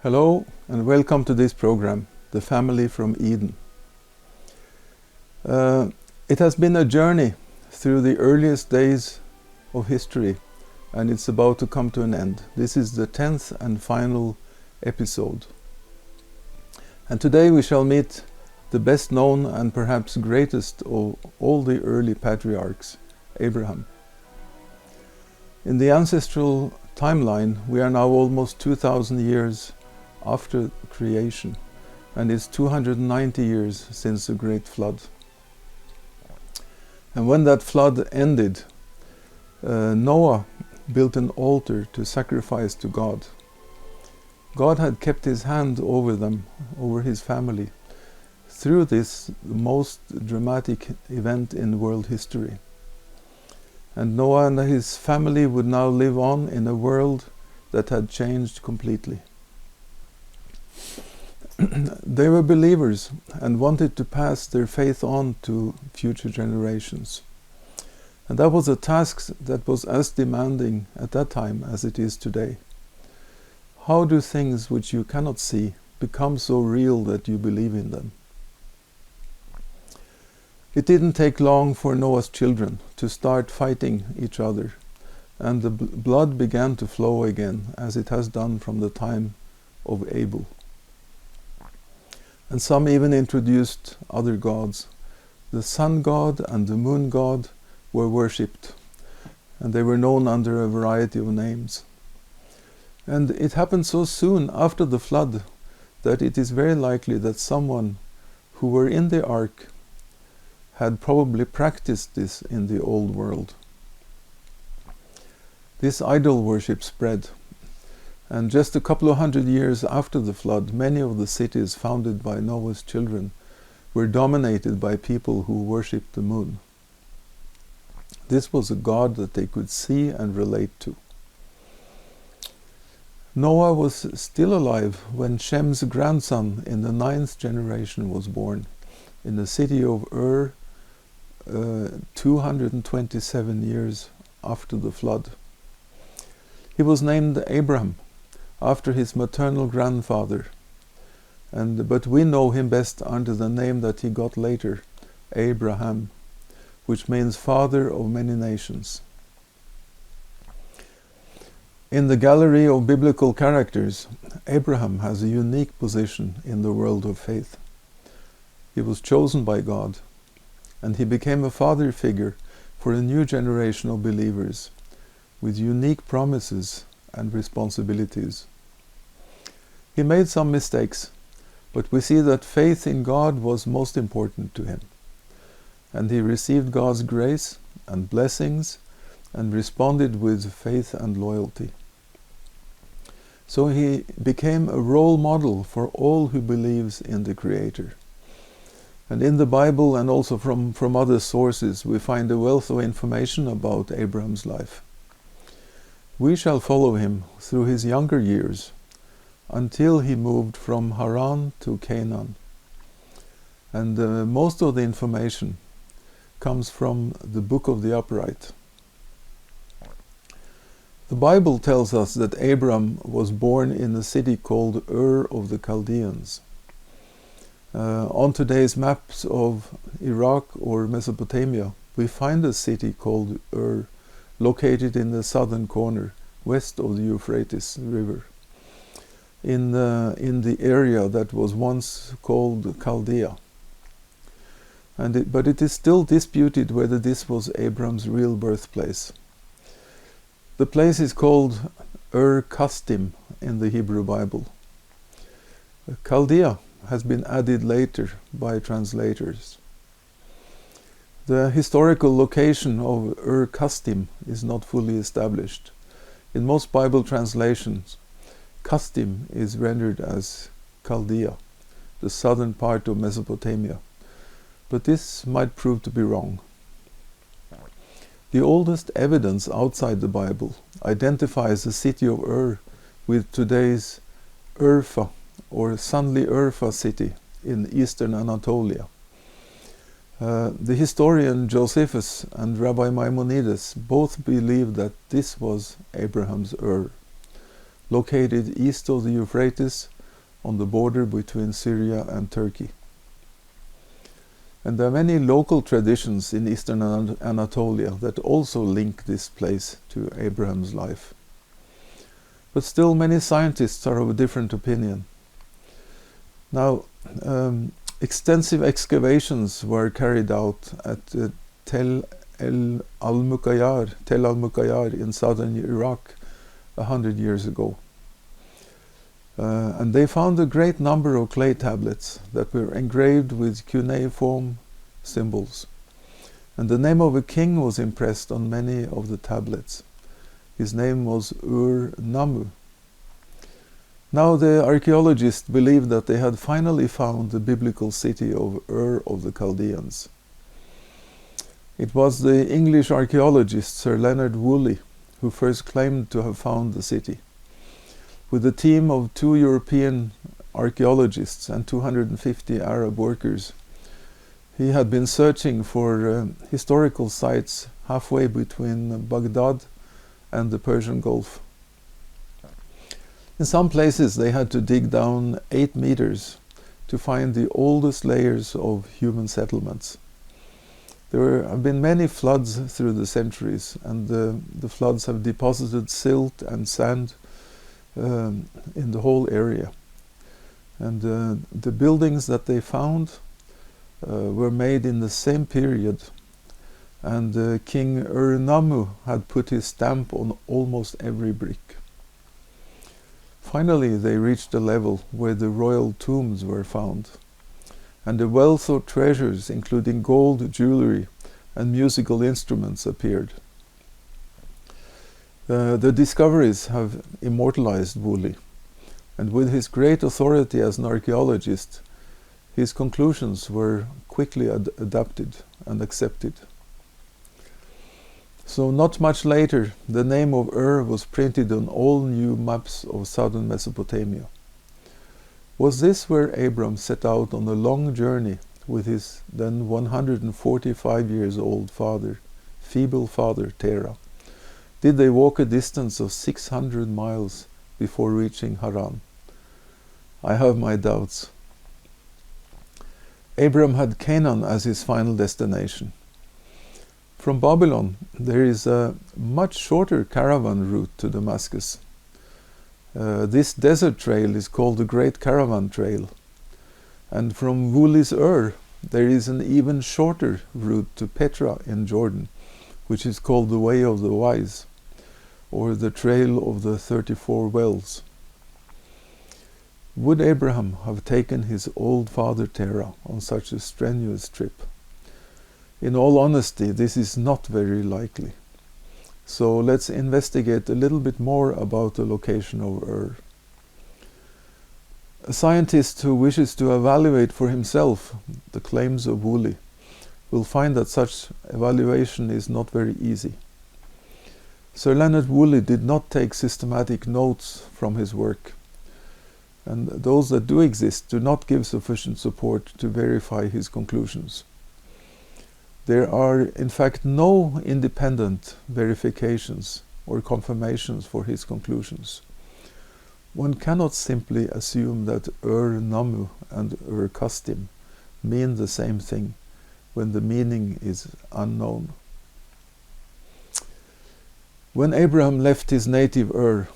Hello and welcome to this program, The Family from Eden. It has been a journey through the earliest days of history, and it's about to come to an end. This is the 10th and final episode. And today we shall meet the best known and perhaps greatest of all the early patriarchs, Abraham. In the ancestral timeline, we are now almost 2,000 years after creation, and it's 290 years since the great flood. And when that flood ended, Noah built an altar to sacrifice to God. God had kept his hand over them, over his family, through this most dramatic event in world history. And Noah and his family would now live on in a world that had changed completely. They were believers and wanted to pass their faith on to future generations. And that was a task that was as demanding at that time as it is today. How do things which you cannot see become so real that you believe in them? It didn't take long for Noah's children to start fighting each other, and the blood began to flow again, as it has done from the time of Abel. And some even introduced other gods. The sun god and the moon god were worshipped, and they were known under a variety of names. And it happened so soon after the flood that it is very likely that someone who were in the ark had probably practiced this in the old world. This idol worship spread. And just a couple of hundred years after the flood, many of the cities founded by Noah's children were dominated by people who worshipped the moon. This was a god that they could see and relate to. Noah was still alive when Shem's grandson in the 9th generation was born in the city of Ur, 227 years after the flood. He was named Abraham, after his maternal grandfather, but we know him best under the name that he got later, Abraham, which means father of many nations. In the gallery of biblical characters, Abraham has a unique position in the world of faith. He was chosen by God, and he became a father figure for a new generation of believers with unique promises and responsibilities. He made some mistakes, but we see that faith in God was most important to him. And he received God's grace and blessings and responded with faith and loyalty. So he became a role model for all who believes in the Creator. And in the Bible and also from other sources, we find a wealth of information about Abraham's life. We shall follow him through his younger years until he moved from Haran to Canaan. And most of the information comes from the Book of the Upright. The Bible tells us that Abram was born in a city called Ur of the Chaldeans. On today's maps of Iraq or Mesopotamia, we find a city called Ur, located in the southern corner, west of the Euphrates River, in the area that was once called Chaldea. But it is still disputed whether this was Abram's real birthplace. The place is called Ur-Kasdim in the Hebrew Bible. Chaldea has been added later by translators. The historical location of Ur-Kasdim is not fully established. In most Bible translations, Kasdim is rendered as Chaldea, the southern part of Mesopotamia. But this might prove to be wrong. The oldest evidence outside the Bible identifies the city of Ur with today's Urfa, or Sanli Urfa city in eastern Anatolia. The historian Josephus and Rabbi Maimonides both believe that this was Abraham's Ur, located east of the Euphrates on the border between Syria and Turkey. And there are many local traditions in eastern Anatolia that also link this place to Abraham's life. But still many scientists are of a different opinion. Now, extensive excavations were carried out at Tel al-Muqayyar in southern Iraq 100 years ago. And they found a great number of clay tablets that were engraved with cuneiform symbols. And the name of a king was impressed on many of the tablets. His name was Ur-Nammu. Now the archaeologists believed that they had finally found the biblical city of Ur of the Chaldeans. It was the English archaeologist Sir Leonard Woolley who first claimed to have found the city. With a team of 2 European archaeologists and 250 Arab workers, he had been searching for historical sites halfway between Baghdad and the Persian Gulf. In some places they had to dig down 8 meters to find the oldest layers of human settlements. There have been many floods through the centuries, and the floods have deposited silt and sand in the whole area. And the buildings that they found were made in the same period, and King Ur-Nammu had put his stamp on almost every brick. Finally they reached a level where the royal tombs were found, and a wealth of treasures including gold, jewelry and musical instruments appeared. The discoveries have immortalized Woolley, and with his great authority as an archaeologist, his conclusions were quickly adapted and accepted. So not much later, the name of Ur was printed on all new maps of southern Mesopotamia. Was this where Abram set out on a long journey with his then 145 years old father, feeble father Terah? Did they walk a distance of 600 miles before reaching Haran? I have my doubts. Abram had Canaan as his final destination. From Babylon, there is a much shorter caravan route to Damascus. This desert trail is called the Great Caravan Trail. And from Woolley's Ur, there is an even shorter route to Petra in Jordan, which is called the Way of the Wise, or the Trail of the 34 Wells. Would Abraham have taken his old father Terah on such a strenuous trip? In all honesty, this is not very likely. So let's investigate a little bit more about the location of Ur. A scientist who wishes to evaluate for himself the claims of Woolley will find that such evaluation is not very easy. Sir Leonard Woolley did not take systematic notes from his work, and those that do exist do not give sufficient support to verify his conclusions. There are, in fact, no independent verifications or confirmations for his conclusions. One cannot simply assume that Ur-Nammu and Ur-Kasdim mean the same thing when the meaning is unknown. When Abraham left his native Ur,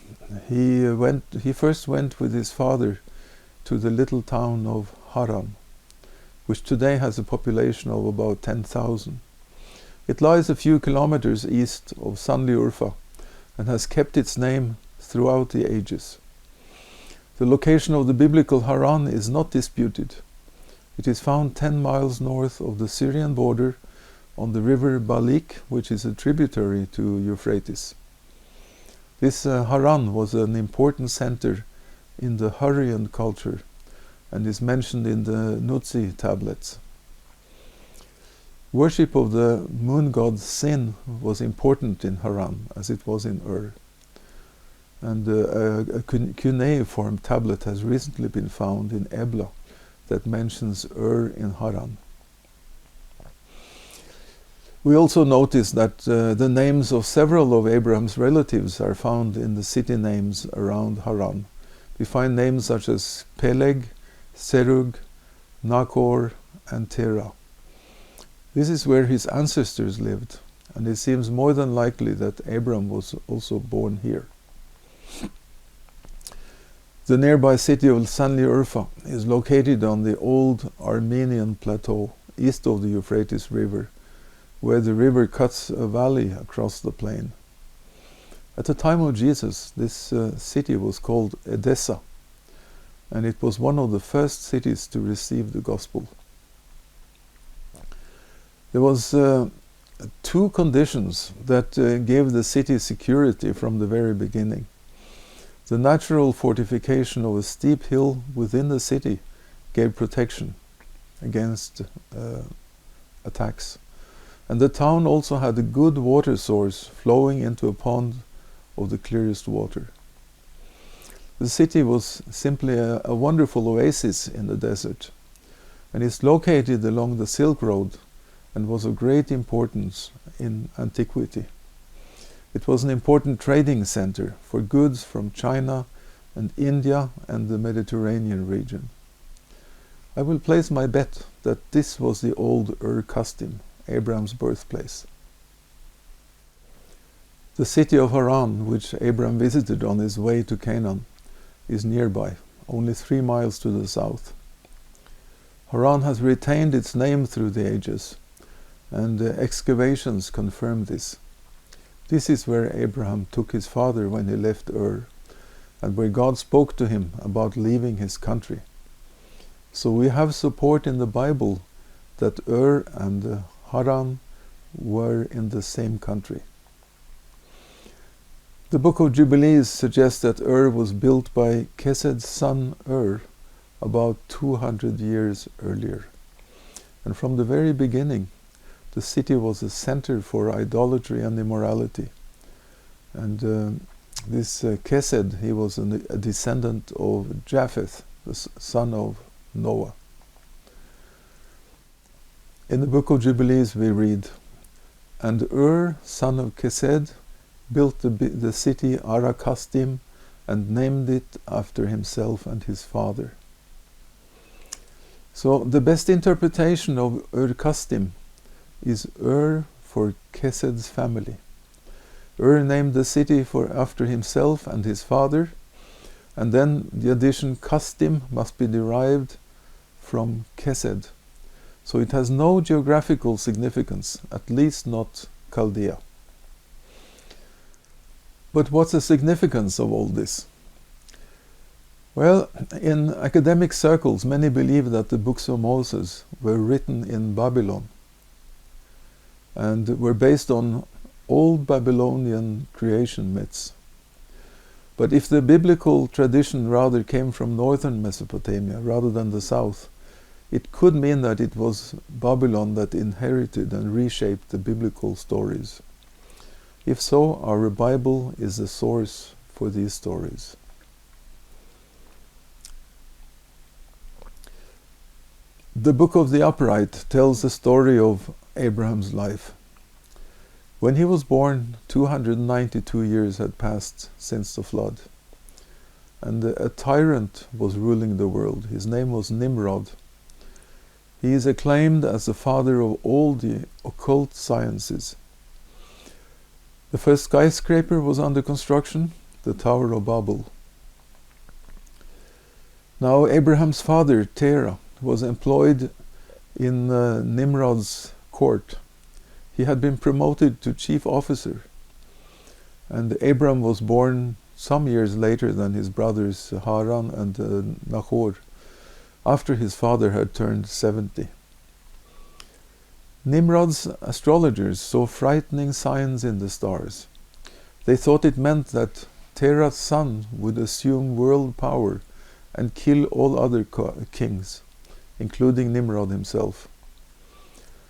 he first went with his father to the little town of Haran, which today has a population of about 10,000. It lies a few kilometers east of Sanli Urfa and has kept its name throughout the ages. The location of the biblical Haran is not disputed. It is found 10 miles north of the Syrian border on the river Balik, which is a tributary to Euphrates. This Haran was an important center in the Hurrian culture and is mentioned in the Nutsi tablets. Worship of the moon god Sin was important in Haran, as it was in Ur. And a cuneiform tablet has recently been found in Ebla that mentions Ur in Haran. We also notice that the names of several of Abraham's relatives are found in the city names around Haran, we find names such as Peleg, Serug, Nachor, and Terah. This is where his ancestors lived, and it seems more than likely that Abram was also born here. The nearby city of Sanli Urfa is located on the old Armenian plateau east of the Euphrates River, where the river cuts a valley across the plain. At the time of Jesus, this city was called Edessa, and it was one of the first cities to receive the gospel. There was two conditions that gave the city security from the very beginning. The natural fortification of a steep hill within the city gave protection against attacks. And the town also had a good water source flowing into a pond of the clearest water. The city was simply a wonderful oasis in the desert, and is located along the Silk Road and was of great importance in antiquity. It was an important trading center for goods from China and India and the Mediterranean region. I will place my bet that this was the old Ur-Kasdim, Abram's birthplace. The city of Haran, which Abram visited on his way to Canaan, is nearby, only 3 miles to the south. Haran has retained its name through the ages, and excavations confirm this. This is where Abraham took his father when he left Ur, and where God spoke to him about leaving his country. So we have support in the Bible that Ur and Haran were in the same country. The Book of Jubilees suggests that Ur was built by Kesed's son Ur about 200 years earlier. And from the very beginning, the city was a center for idolatry and immorality. And this Kesed, he was a descendant of Japheth, the son of Noah. In the Book of Jubilees we read, "And Ur, son of Kesed, built the city Ur-Kasdim and named it after himself and his father." So the best interpretation of Ur-Kasdim is Ur for Kesed's family. Ur named the city after himself and his father, and then the addition Kasdim must be derived from Kesed. So it has no geographical significance, at least not Chaldea. But what's the significance of all this? Well, in academic circles, many believe that the books of Moses were written in Babylon and were based on old Babylonian creation myths. But if the biblical tradition rather came from northern Mesopotamia rather than the south, it could mean that it was Babylon that inherited and reshaped the biblical stories. If so, our Bible is the source for these stories. The Book of the Upright tells the story of Abraham's life. When he was born, 292 years had passed since the flood, and a tyrant was ruling the world. His name was Nimrod. He is acclaimed as the father of all the occult sciences. The first skyscraper was under construction, the Tower of Babel. Now Abraham's father, Terah, was employed in Nimrod's court. He had been promoted to chief officer, and Abram was born some years later than his brothers Haran and Nachor, after his father had turned 70. Nimrod's astrologers saw frightening signs in the stars. They thought it meant that Terah's son would assume world power and kill all other kings, including Nimrod himself.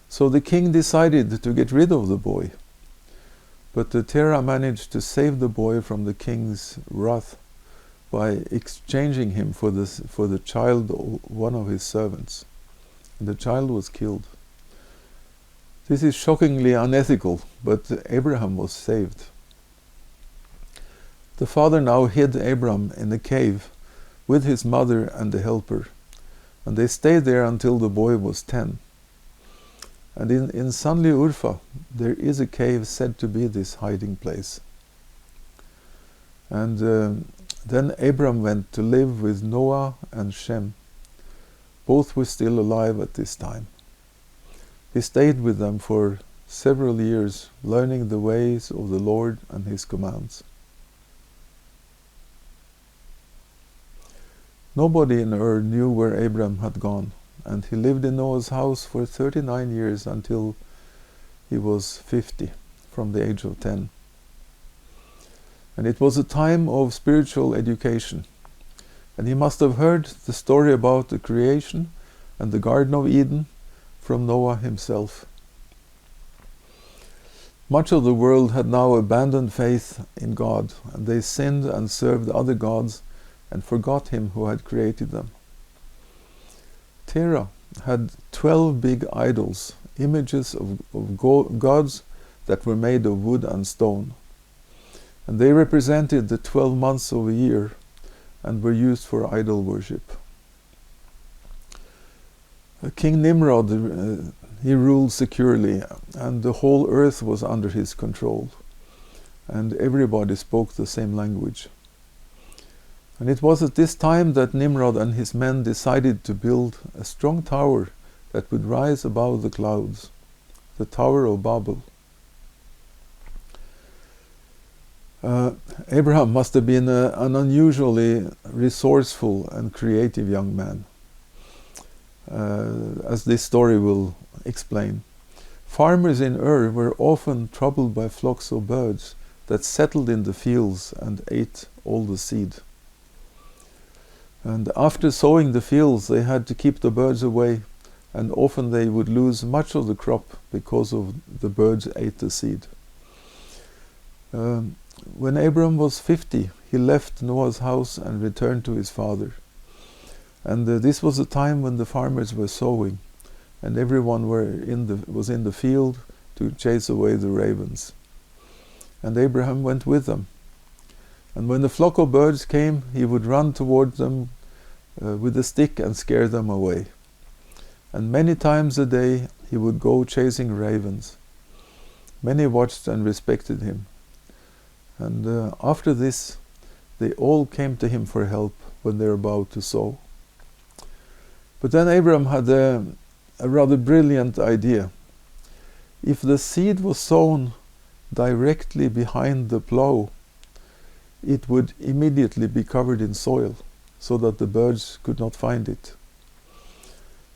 So the king decided to get rid of the boy. But Terah managed to save the boy from the king's wrath by exchanging him for the child of one of his servants. And the child was killed. This is shockingly unethical, but Abraham was saved. The father now hid Abram in a cave with his mother and the helper, and they stayed there until the boy was 10. And in Sanli Urfa there is a cave said to be this hiding place. And then Abram went to live with Noah and Shem. Both were still alive at this time. He stayed with them for several years, learning the ways of the Lord and his commands. Nobody in Ur knew where Abram had gone, and he lived in Noah's house for 39 years until he was 50, from the age of 10. And it was a time of spiritual education. And he must have heard the story about the creation and the Garden of Eden from Noah himself. Much of the world had now abandoned faith in God, and they sinned and served other gods and forgot him who had created them. Terah had 12 big idols, images of gods that were made of wood and stone. And they represented the 12 months of a year and were used for idol worship. King Nimrod, he ruled securely, and the whole earth was under his control, and everybody spoke the same language. And it was at this time that Nimrod and his men decided to build a strong tower that would rise above the clouds, the Tower of Babel. Abraham must have been an unusually resourceful and creative young man, as this story will explain. Farmers in Ur were often troubled by flocks of birds that settled in the fields and ate all the seed. And after sowing the fields, they had to keep the birds away, and often they would lose much of the crop because of the birds ate the seed. When Abram was 50, he left Noah's house and returned to his father. And this was a time when the farmers were sowing, and everyone was in the field to chase away the ravens. And Abraham went with them. And when the flock of birds came, he would run toward them with a stick and scare them away. And many times a day he would go chasing ravens. Many watched and respected him. And after this, they all came to him for help when they were about to sow. But then Abraham had a rather brilliant idea. If the seed was sown directly behind the plow, it would immediately be covered in soil, so that the birds could not find it.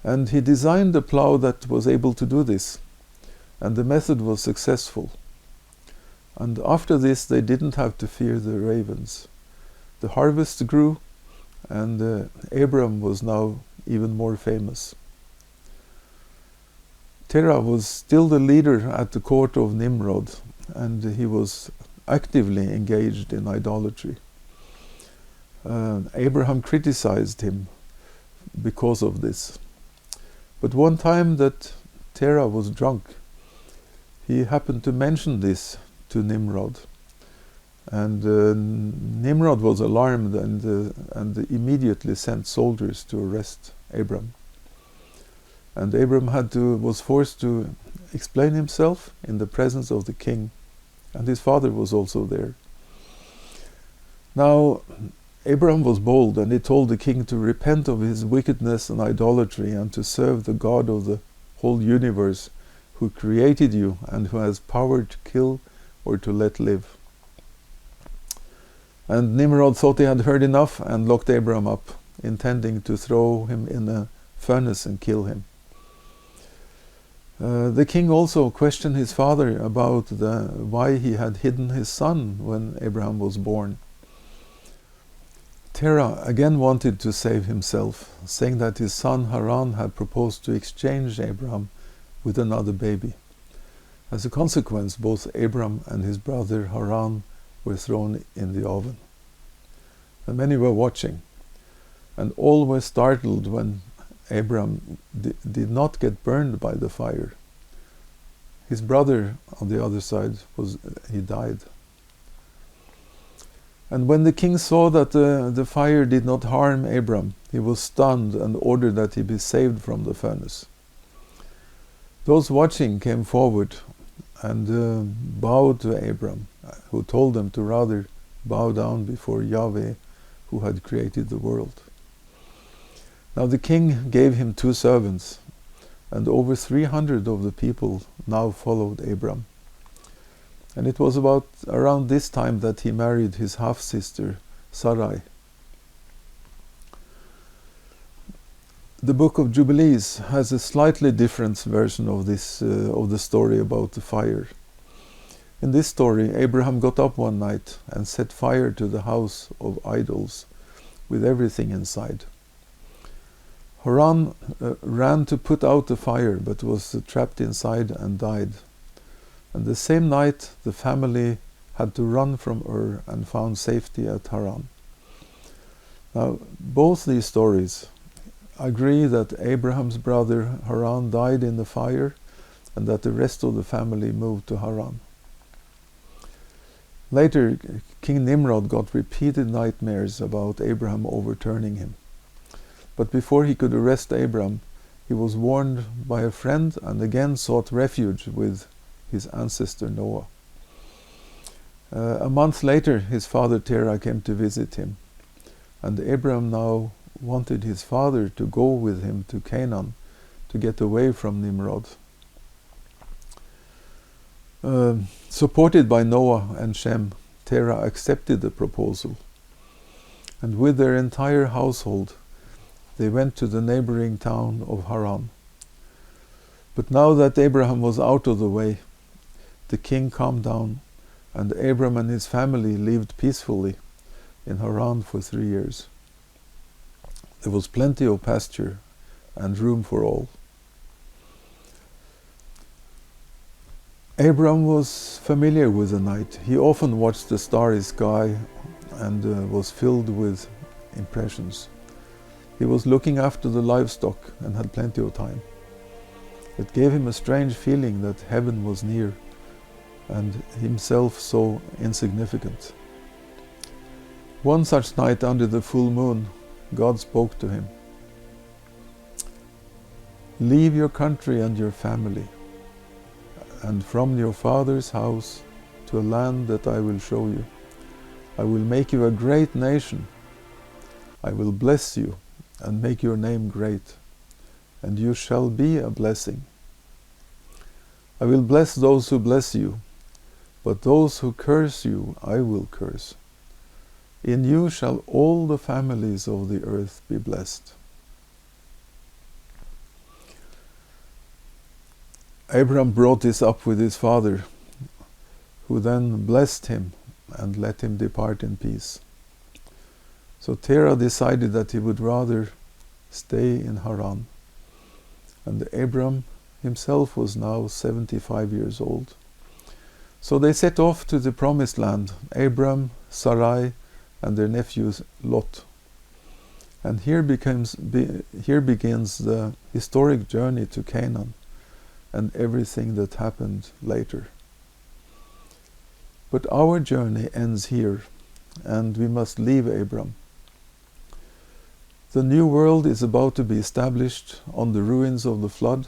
And he designed a plow that was able to do this, and the method was successful. And after this, they didn't have to fear the ravens. The harvest grew, and Abram was now even more famous. Terah was still the leader at the court of Nimrod, and he was actively engaged in idolatry. Abraham criticized him because of this. But one time that Terah was drunk, he happened to mention this to Nimrod. And Nimrod was alarmed and immediately sent soldiers to arrest Abram. And Abram was forced to explain himself in the presence of the king, and his father was also there. Now, Abram was bold, and he told the king to repent of his wickedness and idolatry and to serve the God of the whole universe, who created you and who has power to kill or to let live. And Nimrod thought he had heard enough and locked Abram up, intending to throw him in a furnace and kill him. The king also questioned his father about why he had hidden his son when Abraham was born. Terah again wanted to save himself, saying that his son Haran had proposed to exchange Abraham with another baby. As a consequence, both Abraham and his brother Haran were thrown in the oven. And many were watching, and all were startled when Abraham did not get burned by the fire. His brother, on the other side, he died. And when the king saw that the fire did not harm Abram, he was stunned and ordered that he be saved from the furnace. Those watching came forward and bowed to Abram, who told them to rather bow down before Yahweh, who had created the world. Now the king gave him 2 servants, and over 300 of the people now followed Abram. And it was around this time that he married his half-sister, Sarai. The Book of Jubilees has a slightly different version of the story about the fire. In this story, Abraham got up one night and set fire to the house of idols with everything inside. Haran ran to put out the fire, but was trapped inside and died. And the same night, the family had to run from Ur and found safety at Haran. Now, both these stories agree that Abraham's brother Haran died in the fire and that the rest of the family moved to Haran. Later, King Nimrod got repeated nightmares about Abraham overturning him. But before he could arrest Abraham, he was warned by a friend and again sought refuge with his ancestor Noah. A month later, his father Terah came to visit him, and Abraham now wanted his father to go with him to Canaan to get away from Nimrod. Supported by Noah and Shem, Terah accepted the proposal, and with their entire household, they went to the neighboring town of Haran. But now that Abraham was out of the way, the king calmed down, and Abram and his family lived peacefully in Haran for 3 years. There was plenty of pasture and room for all. Abram was familiar with the night. He often watched the starry sky and was filled with impressions. He was looking after the livestock and had plenty of time. It gave him a strange feeling that heaven was near and himself so insignificant. One such night under the full moon, God spoke to him. "Leave your country and your family, and from your father's house to a land that I will show you. I will make you a great nation. I will bless you and make your name great, and you shall be a blessing. I will bless those who bless you, but those who curse you I will curse. In you shall all the families of the earth be blessed." Abram brought this up with his father, who then blessed him and let him depart in peace. So Terah decided that he would rather stay in Haran, and Abram himself was now 75 years old. So they set off to the promised land, Abram, Sarai, and their nephew Lot. And here begins the historic journey to Canaan and everything that happened later. But our journey ends here, and we must leave Abram. The new world is about to be established on the ruins of the flood.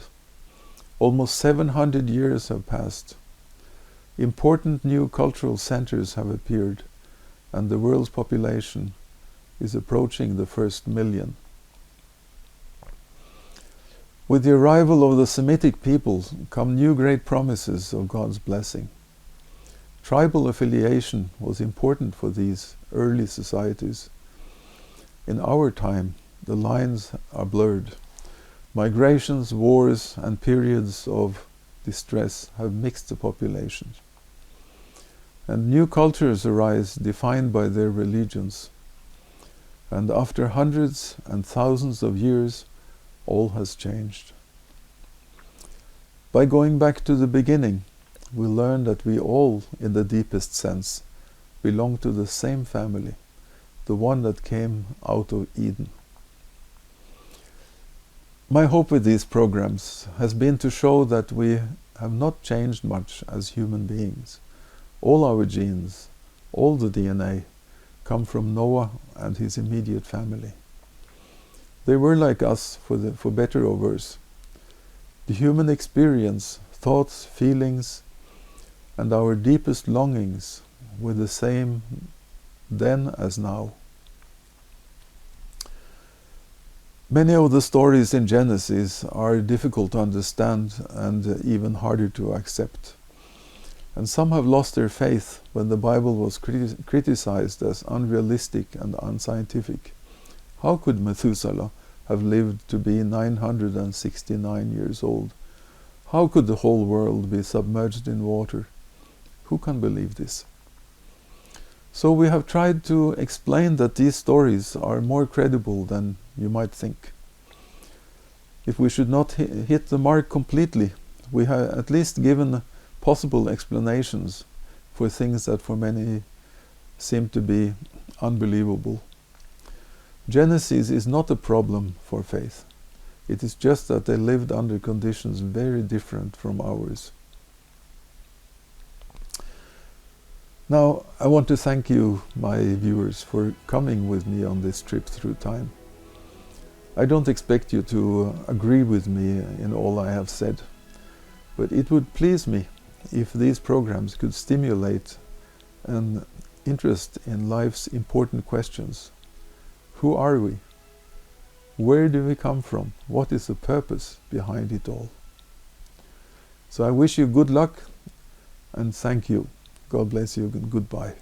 Almost 700 years have passed. Important new cultural centers have appeared, and the world's population is approaching the first million. With the arrival of the Semitic peoples come new great promises of God's blessing. Tribal affiliation was important for these early societies. In our time, the lines are blurred. Migrations, wars, and periods of distress have mixed the population. And new cultures arise defined by their religions. And after hundreds and thousands of years, all has changed. By going back to the beginning, we learn that we all, in the deepest sense, belong to the same family, the one that came out of Eden. My hope with these programs has been to show that we have not changed much as human beings. All our genes, all the DNA, come from Noah and his immediate family. They were like us, for better or worse. The human experience, thoughts, feelings, and our deepest longings were the same then as now. Many of the stories in Genesis are difficult to understand and even harder to accept. And some have lost their faith when the Bible was criticized as unrealistic and unscientific. How could Methuselah have lived to be 969 years old? How could the whole world be submerged in water? Who can believe this? So we have tried to explain that these stories are more credible than you might think. If we should not hit the mark completely, we have at least given possible explanations for things that for many seem to be unbelievable. Genesis is not a problem for faith. It is just that they lived under conditions very different from ours. Now, I want to thank you, my viewers, for coming with me on this trip through time. I don't expect you to agree with me in all I have said, but it would please me if these programs could stimulate an interest in life's important questions. Who are we? Where do we come from? What is the purpose behind it all? So I wish you good luck and thank you. God bless you and goodbye.